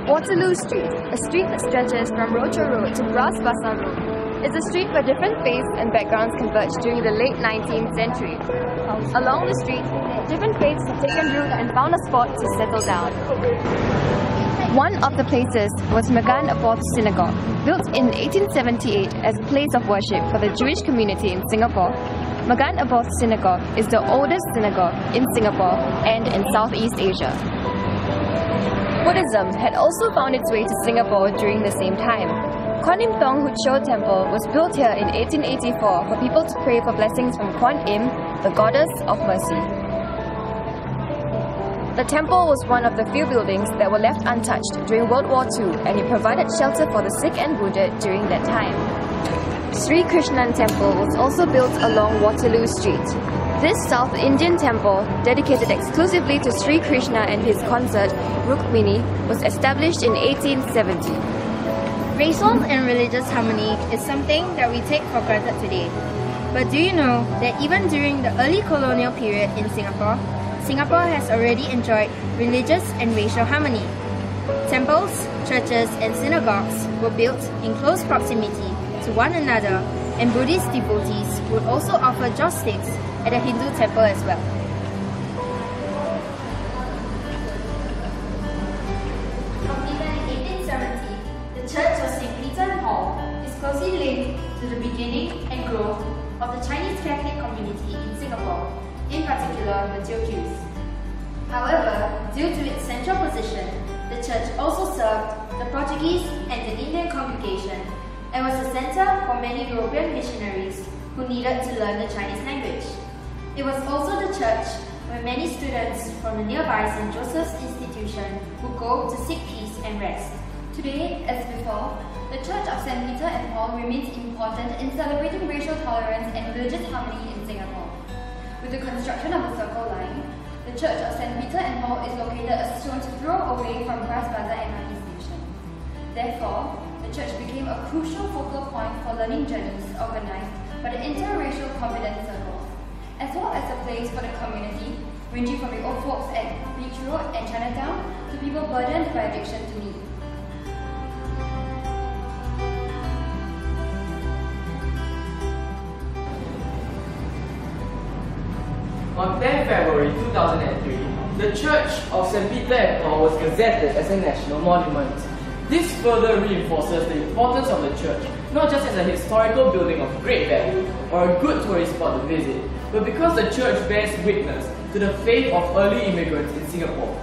Waterloo Street, a street that stretches from Rocher Road to Bras Basah Road, is a street where different faiths and backgrounds converged during the late 19th century. Along the street, different faiths have taken root and found a spot to settle down. One of the places was Magan Aboth Synagogue, built in 1878 as a place of worship for the Jewish community in Singapore. Magan Aboth Synagogue is the oldest synagogue in Singapore and in Southeast Asia. Buddhism had also found its way to Singapore during the same time. Kwan Im Thong Hut Cho Temple was built here in 1884 for people to pray for blessings from Kwan Im, the goddess of mercy. The temple was one of the few buildings that were left untouched during World War II, and it provided shelter for the sick and wounded during that time. Sri Krishnan Temple was also built along Waterloo Street. This South Indian temple, dedicated exclusively to Sri Krishna and his consort, Rukmini, was established in 1870. Racial and religious harmony is something that we take for granted today. But do you know that even during the early colonial period in Singapore, Singapore has already enjoyed religious and racial harmony? Temples, churches, and synagogues were built in close proximity to one another, and Buddhist devotees would also offer joss sticks at a Hindu temple as well. Completed in 1870, the Church of St. Peter and Paul is closely linked to the beginning and growth of the Chinese Catholic community in Singapore, in particular the Teochews. However, due to its central position, the church also served the Portuguese and the Indian congregation and was a center for many European missionaries who needed to learn the Chinese language. It was also the church where many students from the nearby St. Joseph's Institution would go to seek peace and rest. Today, as before, the Church of St. Peter and Paul remains important in celebrating racial tolerance and religious harmony in Singapore. With the construction of the Circle Line, the Church of St. Peter and Paul is located a stone's throw away from Bras Basah MRT station. Therefore, the church became a crucial focal point for learning journeys organized by the Interracial Confidence Circles, as well as a place for the community, ranging from the old folks at Beach Road and Chinatown to people burdened by addiction to meat. On 10 February 2003, the Church of St. Peter and Paul was gazetted as a national monument. This further reinforces the importance of the church, not just as a historical building of great value or a good tourist spot to visit, but because the church bears witness to the faith of early immigrants in Singapore.